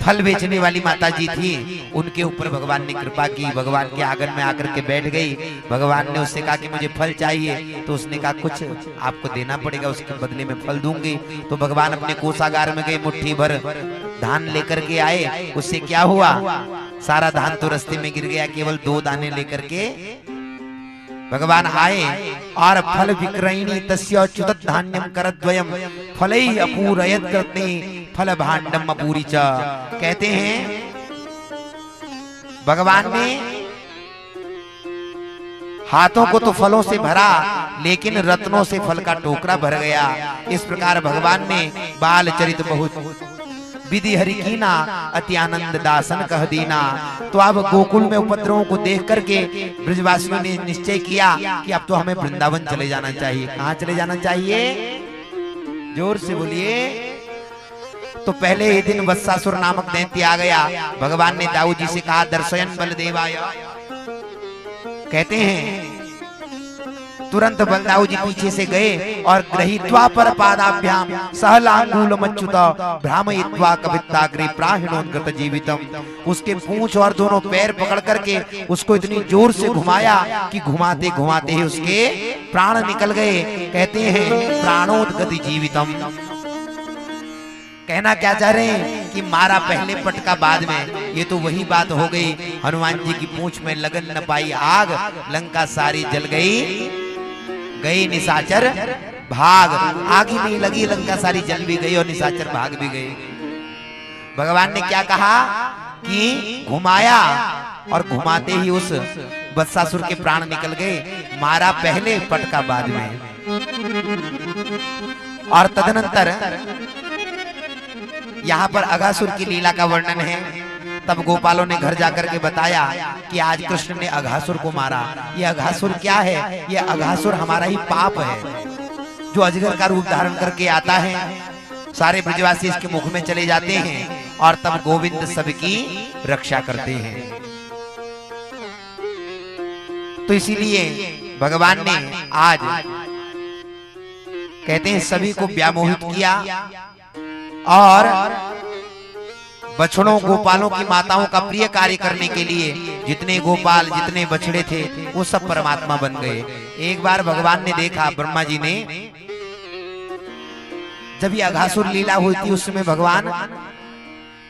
फल बेचने वाली माता जी थी, उनके ऊपर भगवान ने कृपा की। भगवान के आंगन में आकर के बैठ गई। भगवान ने उससे कहा कि मुझे फल चाहिए, तो उसने कहा कुछ आपको देना पड़ेगा, उसके बदले में फल दूंगी। तो भगवान अपने कोषागार में गए, मुट्ठी भर धान लेकर के आए। उससे क्या हुआ, सारा धान तो रास्ते में गिर गया, केवल 2 दाने लेकर के भगवान आए। और फल विक्रयणी तस्य च्युत धान्यम करद्वयम फलैः अपूरयत कृते फल भांडम अपूरी च। कहते हैं भगवान ने हाथों को तो फलों से भरा, लेकिन रत्नों से फल का टोकरा भर गया। इस प्रकार भगवान ने बाल चरित बहुत विधि हरि कीना अति आनंद दासन कह दीना। तो अब गोकुल में उपद्रवों को देख करके ब्रजवासियों ने निश्चय किया कि अब तो हमें वृंदावन चले जाना चाहिए। कहाँ चले जाना चाहिए, जोर से बोलिए। तो पहले ही दिन वत्सासुर नामक दैत्य आ गया। भगवान ने दाऊद जी से कहा दर्शयन बलदेवाय। कहते हैं तुरंत बलदाऊ जी पीछे से गए और ग्रहीत्वा पर पादाभ्याम सहलांगूलमच्युत भ्रामयित्वा कवित्ताग्रे प्राहिणोन्गत जीवितम। उसके पूंछ और दोनों पैर पकड़ करके उसको इतनी जोर से घुमाया कि घुमाते घुमाते ही उसके प्राण निकल गए। कहते हैं प्राणोदगति जीवितम। कहना क्या चाह रहे हैं कि मारा पहले पटका बाद में। ये तो वही बात हो गई, हनुमान जी की पूंछ में लगन न पाई आग, लंका सारी जल गई, गई निशाचर भाग। आग ही नहीं लगी, लंका सारी जल भी गई और निशाचर भाग भी गए। भगवान ने क्या कहा कि घुमाया और घुमाते ही उस वत्सासुर के प्राण निकल गए। मारा पहले पटका बाद में। और तदनंतर यहाँ पर अघासुर की लीला का वर्णन है। तब गोपालों ने घर जाकर के बताया कि आज कृष्ण ने अघासुर को मारा। ये अघासुर क्या है, ये अघासुर हमारा ही पाप है जो अजगर का रूप धारण करके आता है। सारे ब्रजवासी इसके मुख में चले जाते हैं और तब गोविंद सबकी रक्षा करते हैं। तो इसीलिए भगवान ने आज कहते हैं सभी को व्यामोहित किया और बछड़ों गोपालों की माताओं का प्रिय कार्य करने के लिए जितने गोपाल जितने बछड़े थे वो सब परमात्मा बन गए। एक बार भगवान ने देखा, ब्रह्मा जी ने, जब ये अघासुर लीला हुई थी उस समय भगवान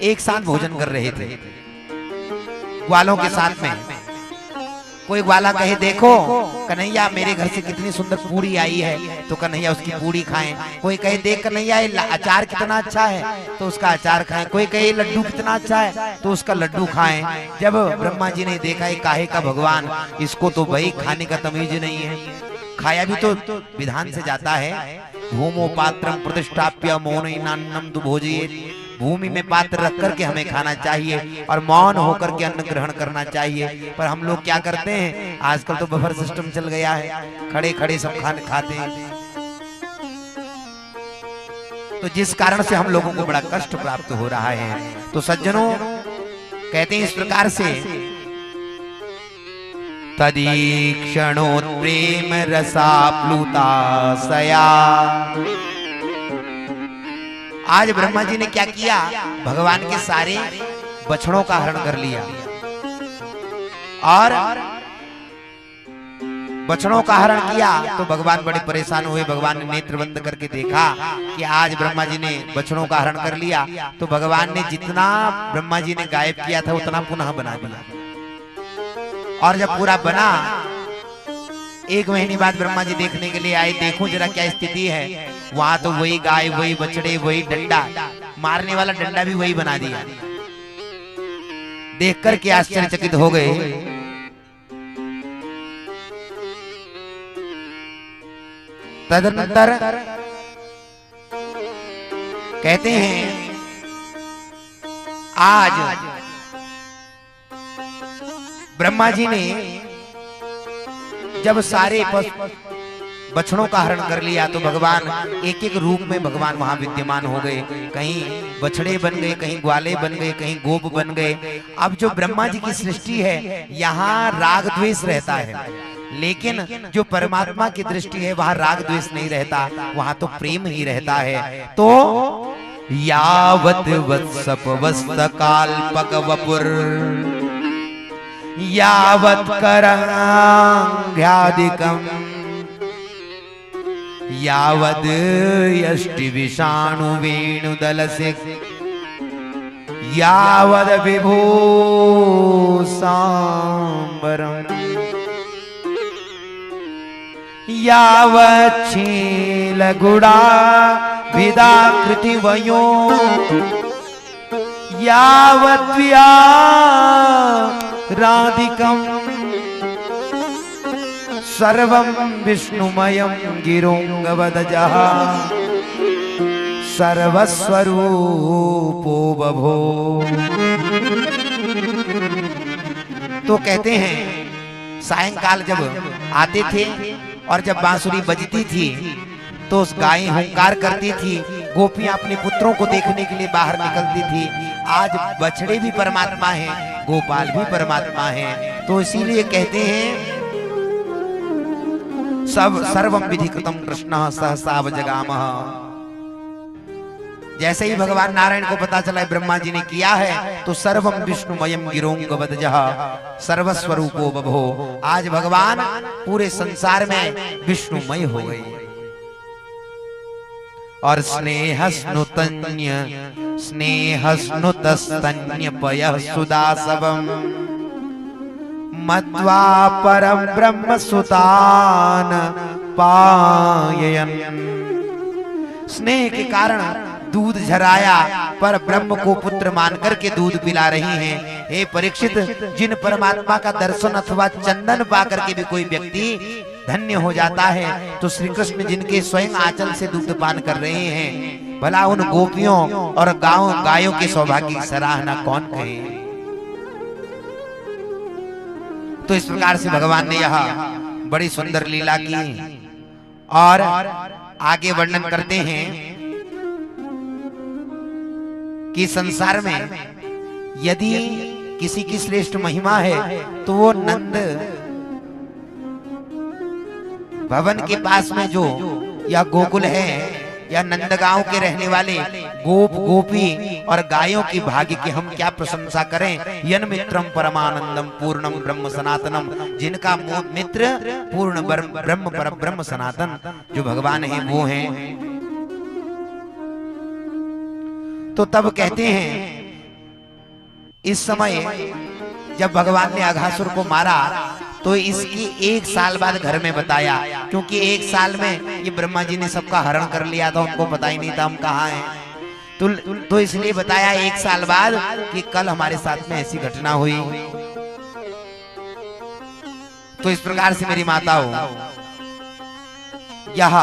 एक साथ भोजन कर रहे थे ग्वालों के साथ में। कोई ग्वाला कहे देखो कन्हैया मेरे घर से कितनी सुंदर पूरी आई है, तो कन्हैया उसकी पूरी खाएं। कोई कहे देख कन्हैया अचार कितना अच्छा है, तो उसका अचार खाएं। कोई कहे लड्डू कितना अच्छा है, तो उसका लड्डू खाएं। जब ब्रह्मा जी ने देखा ये काहे का भगवान, इसको तो भाई खाने का तमीज नहीं है, खाया भी तो विधान से जाता है। भूमो पात्रम प्रतिष्ठाप्य मौनम दुभोजयेत्। भूमि में पात्र रख करके हमें खाना चाहिए और मौन होकर के अन्न ग्रहण करना चाहिए। पर हम लोग क्या करते हैं, आजकल तो बफर सिस्टम चल गया है, खड़े खड़े सब खाते हैं। तो जिस कारण से हम लोगों को बड़ा कष्ट प्राप्त हो रहा है। तो सज्जनों कहते हैं इस प्रकार से तदीक्षणोत्प्रेम रसाप्लुताशया। आज ब्रह्मा जी ने क्या किया, भगवान के सारे बछड़ों का हरण कर लिया और बछड़ों का हरण किया तो भगवान बड़े परेशान हुए। भगवान ने नेत्र बंद करके देखा कि आज ब्रह्मा जी ने बछड़ों का हरण कर लिया, तो भगवान ने जितना ब्रह्मा जी ने गायब किया था उतना पुनः बना दिया। और जब पूरा बना, 1 महीने बाद ब्रह्मा जी देखने के लिए आए, देखूं जरा क्या स्थिति है। वहां तो वही गाय, वही बछड़े, वही डंडा, मारने वाला डंडा भी वही बना दिया। देख करके आश्चर्यचकित हो गए। तदनंतर कहते हैं आज ब्रह्मा जी ने जब सारे बछड़ों का हरण कर लिया तो भगवान एक एक रूप में भगवान वहां विद्यमान हो गए। कहीं बछड़े बन गए, कहीं ग्वाले बन गए, कहीं गोप बन गए। अब जो ब्रह्मा जी की सृष्टि है यहाँ राग द्वेष रहता है, लेकिन जो परमात्मा की दृष्टि है वहां राग द्वेष नहीं रहता, वहां तो प्रेम ही रहता है। तो यावत वत्सपवस्तकाल्पक वपुर यावत करांघ्यादिकम यावद यष्टि विषाणु वेणुदलसिक यावद विभूषांबरम यावच्छील गुड़ा विदाकृति वयो यावद्व्या राधिकम सर्वं विष्णुमयं गिरोंगवदजः सर्वस्वरूपो बभो। तो कहते हैं सायंकाल जब आते थे और जब बांसुरी बजती थी तो उस गायें हुंकार करती थी, गोपियां अपने पुत्रों को देखने के लिए बाहर निकलती थी। आज बछड़े भी परमात्मा हैं, गोपाल भी परमात्मा हैं। तो इसीलिए कहते हैं सब सर्वम विधिकृतम कृष्ण सहसा जगामः। जैसे ही भगवान नारायण को पता चला ब्रह्मा जी ने किया है तो सर्वम विष्णुमयम गिरोंगवदजः सर्वस्वरूपो बभो। आज भगवान पूरे संसार में विष्णुमय हो गए। और स्नेहस्नुतस्तन्य पयः सुदासवम् मत्वा परम ब्रह्म सुतान पाययन्। स्नेह के कारण दूध झराया पर ब्रह्म को पुत्र मानकर के दूध पिला रही हैं। हे परीक्षित, जिन परमात्मा का दर्शन अथवा चंदन पाकर के भी कोई व्यक्ति धन्य हो जाता है तो श्री कृष्ण जिनके स्वयं आंचल से दूध पान कर रहे हैं, भला उन गोपियों और गायों के सौभाग्य की सराहना कौन कहे। तो इस प्रकार से भगवान ने यह बड़ी सुंदर लीला की और आगे वर्णन करते हैं कि संसार में यदि किसी की श्रेष्ठ महिमा है तो वो नंद भवन के पास में जो या गोकुल है या नंदगांव के रहने वाले गोप गोपी और गायों की भाग्य की हम क्या प्रशंसा करें। यन मित्रम परमानंदम पूर्णम ब्रह्म सनातनम, जिनका मित्र पूर्ण ब्रह्म पर ब्रह्म सनातन जो भगवान है वो हैं। तो तब कहते हैं इस समय जब भगवान ने अघासुर को मारा तो इसकी 1 साल बाद घर में बताया, क्योंकि 1 साल में ये ब्रह्मा जी ने सबका हरण कर लिया था, उनको पता ही नहीं था हम कहाँ हैं। तो इसलिए बताया 1 साल बाद कि कल हमारे साथ में ऐसी घटना हुई। तो इस प्रकार से मेरी माताओं यह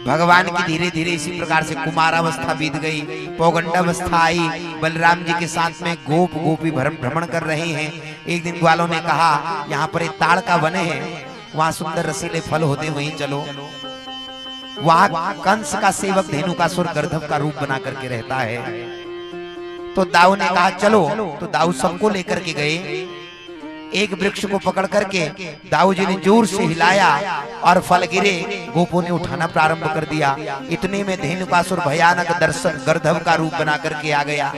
भगवान की धीरे धीरे इसी प्रकार से कुमारावस्था बीत गई, पौगंडावस्था आई। बलराम जी के साथ में गोप गोपी भ्रमण कर रहे हैं। एक दिन ग्वालों ने कहा यहाँ पर एक ताड़ का वन है, वहां सुंदर रसीले फल होते, वहीं चलो। वहां कंस का सेवक धेनुकासुर गर्दभ का रूप बना करके रहता है। तो दाऊ ने कहा चलो, तो दाऊ सबको लेकर के गए। एक वृक्ष को पकड़ करके दाऊ जी ने जोर से हिलाया और फल गिरे। गोपों ने उठाना प्रारंभ कर दिया। इतने में धेनुकासुर भयानक दर्शन गर्दभ का रूप बना करके आ गया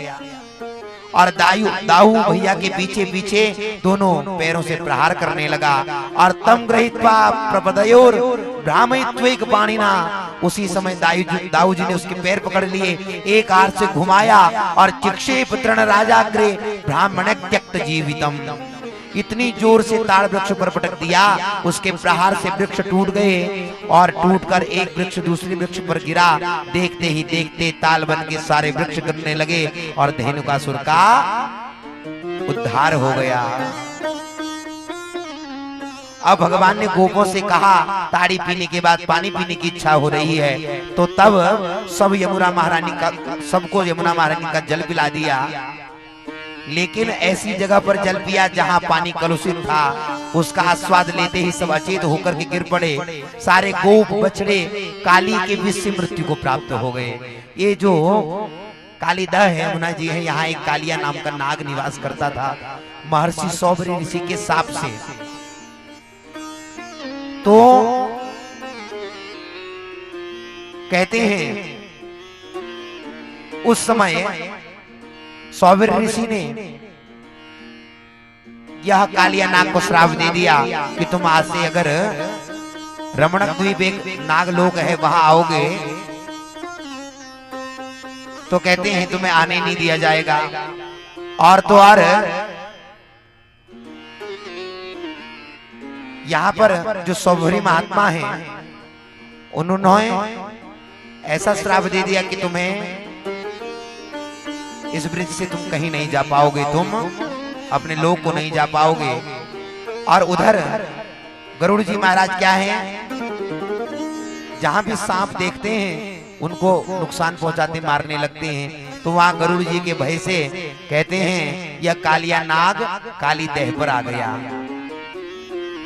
और दाऊ भैया के पीछे पीछे दोनों पैरों से प्रहार करने लगा। और तम गृहीत्वा प्रपदयोर भ्रामयित्वैक पाणिना, उसी समय दाऊ जी ने उसके पैर पकड़ लिए, एक हाथ से घुमाया और चिक्षेप तृण राजाग्रे ब्राह्मण त्यक्त जीवितम, इतनी जोर से ताड़ वृक्ष पर पटक दिया, उसके प्रहार से वृक्ष टूट गए और टूटकर एक वृक्ष दूसरे वृक्ष पर गिरा। देखते ही देखते ताल बन के सारे वृक्ष गिरने लगे और धेनुकासुर का उद्धार हो गया। अब भगवान ने गोपों से कहा ताड़ी पीने के बाद पानी पीने की इच्छा हो रही है, तो तब सबको यमुना महारानी का जल पिला दिया। लेकिन ऐसी जगह पर जल पिया जहां पानी कलुषित था। उसका आस्वाद लेते ही सब अचेत होकर के गिर पड़े। सारे गोप बछड़े काली के विष से मृत्यु को प्राप्त हो गए। ये जो कालीदह है यमुना जी है, यहाँ एक कालिया नाम का नाग निवास करता था महर्षि सौभरी ऋषि के साप से। तो कहते हैं उस समय सौभरी ऋषि ने यह कालिया नाग को श्राप दे दिया कि तुम आज से अगर रमणक द्वीप एक नागलोक है वहां आओगे तो कहते हैं तुम्हें आने नहीं दिया जाएगा। और तो और यहाँ पर जो सौभरी महात्मा हैं उन्होंने ऐसा श्राप दे दिया कि तुम्हें इस ब्रिज से तुम कहीं नहीं जा पाओगे, तुम अपने लोक को नहीं जा पाओगे। और उधर गरुड़ जी महाराज क्या है, जहां भी सांप देखते हैं उनको नुकसान पहुंचाते मारने लगते हैं। तो वहां गरुड़ जी के भय से कहते हैं यह कालिया नाग काली देह पर आ गया।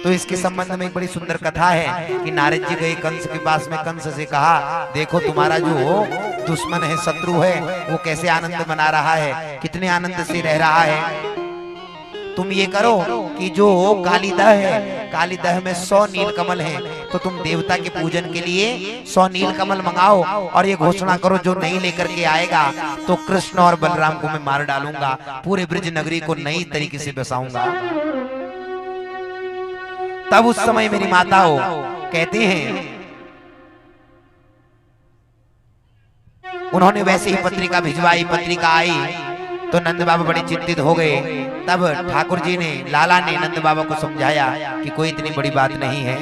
तो इसके संबंध में एक बड़ी सुंदर कथा है कि नारद जी गए कंस के पास में, कंस से कहा देखो तुम्हारा जो दुश्मन है शत्रु है वो कैसे आनंद मना रहा है, कितने आनंद से रह रहा है। तुम ये करो कि जो कालीदह है, कालीदह में 100 नीलकमल हैं, तो तुम देवता के पूजन के लिए 100 नीलकमल मंगाओ और ये घोषणा करो जो नहीं लेकर के आएगा तो कृष्ण और बलराम को मैं मार डालूंगा, पूरे ब्रज नगरी को नई तरीके से बसाऊंगा। तब उस समय मेरी माता हो कहते हैं उन्होंने वैसे ही पत्रिका भिजवाई, पत्रिका आई तो नंद बाबा बड़े चिंतित हो गए। तब ठाकुर जी ने, लाला ने नंद बाबा को समझाया कि कोई इतनी बड़ी बात नहीं है।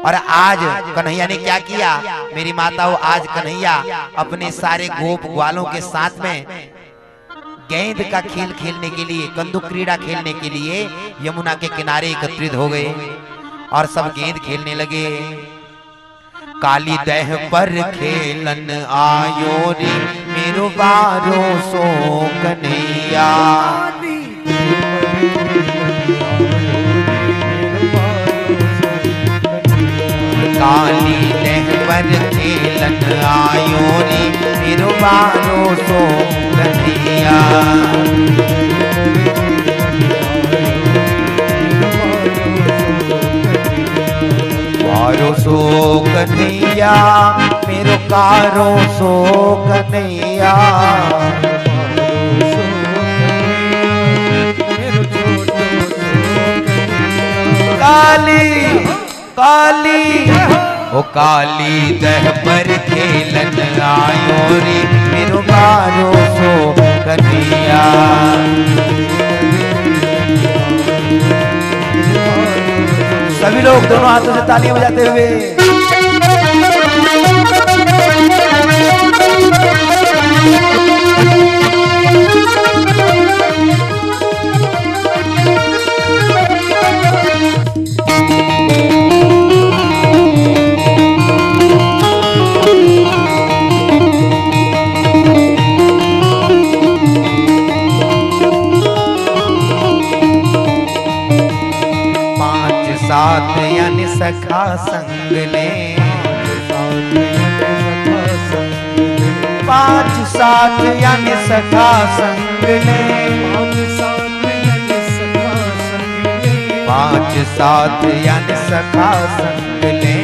और आज कन्हैया ने क्या किया, मेरी माता हो आज कन्हैया अपने सारे गोप ग्वालों के साथ में गेंद का खेल खेलने के लिए, कंदुक क्रीड़ा खेलने के लिए यमुना के किनारे एकत्रित हो गए और सब गेंद खेलने लगे। काली दह पर खेलन आयो रे मेरो बारो सो कन्हैया, काली दह पर खेलन आयो रे मेरो बारो सो कन्हैया। कारो सो कन्हैया मेरो कारो सो कन्हैया, काली काली ओ काली दह पर खेलन आयो रे मेरो कारो सो कन्हैया। सभी लोग दोनों हाथों से तालियां बजाते हुए साथ यानी सखा संग ले, पांच साथ यानी सखा संग ले, पांच सात यानी सखा संग ले,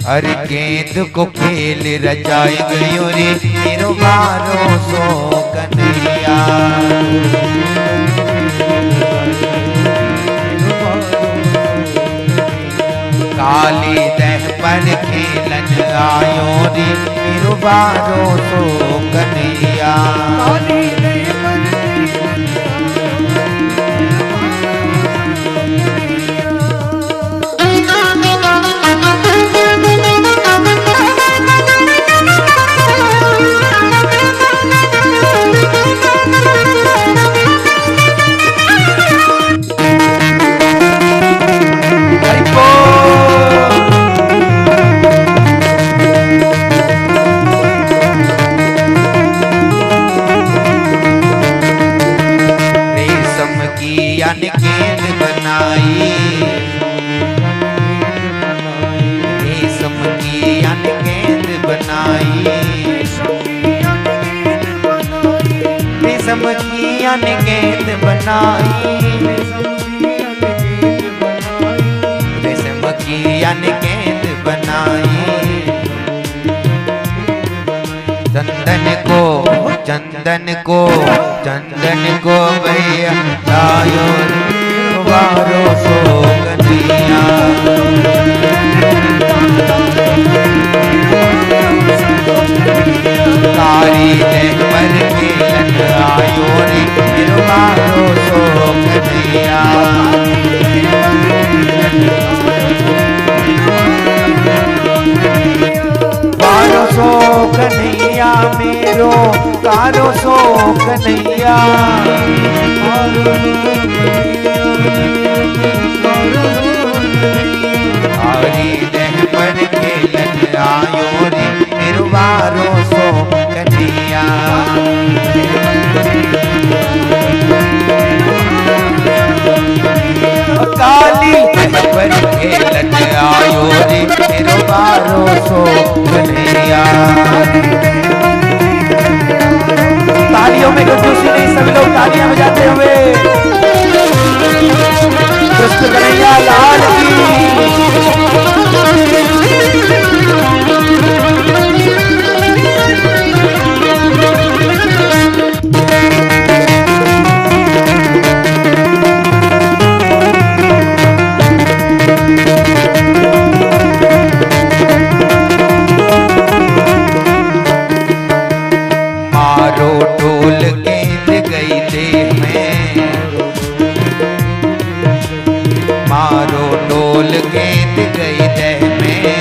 हर गेंद को खेल रचाए गयो रे मेरो बारो सो कन्हैया। काली दह पर खेलन आयो रे मेरो बारो सो कन्हैया। गेंद बनाई, रेशम की गेंद बनाई, रेशम की गेंद बनाई, रेशम की गेंद बनाई। चंदन को भैया लायो बारो सो कन्हैया। कारी देह पर खेलन आयो रे मेरो बारो सो कन्हैया। बारो सो कन्हैया मेरो बारो सो कन्हैया। कारी देह पर खेलन आयो रे मेरो बारो सो कन्हैया। काली देह पर खेलन आयो रे मेरो बारो सो कन्हैया। तालियों में कंजूसी नहीं, सभी लोग तालियां बजाते हुए कृष्ण कन्हैया लाल की। मारो ढोल गेंद गई देह में, मारो ढोल गेंद गई देह में,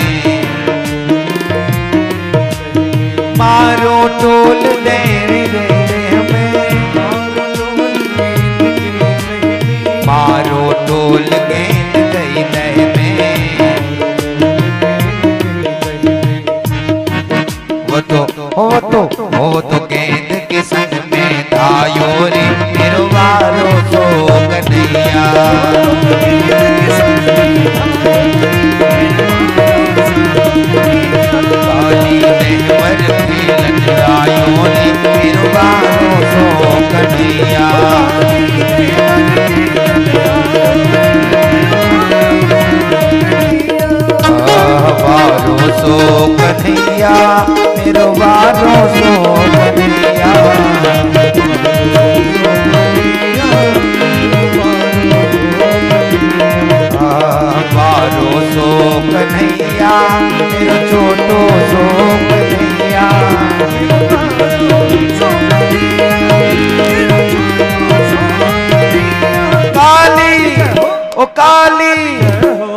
मारो ढोल देह में, मारो ढोल गेंद गई देह में। वो तो गेंद के संग में धायो रे मेरो बारो सो कन्हैया। काली देह पर खेलन आयो रे मेरो बारो सो कन्हैया। बारो सो कन्हैया मेरो बारो सो कन्हैया। बारो सो कन्हैया मेरो छोटो सो कन्हैया। काली ओ काली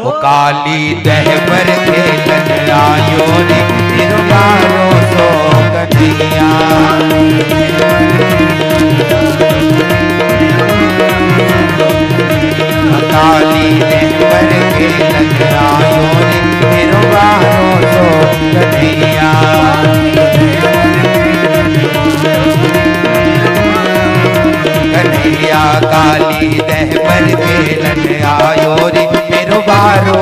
ओ काली देह पर खेलन आयो रे मेरो बारो सो कन्हैया। काली देह पर खेलन आयो रे मेरो बारो सो कन्हैया। कन्हैया काली देह पर खेलन आयो रे मेरो बारो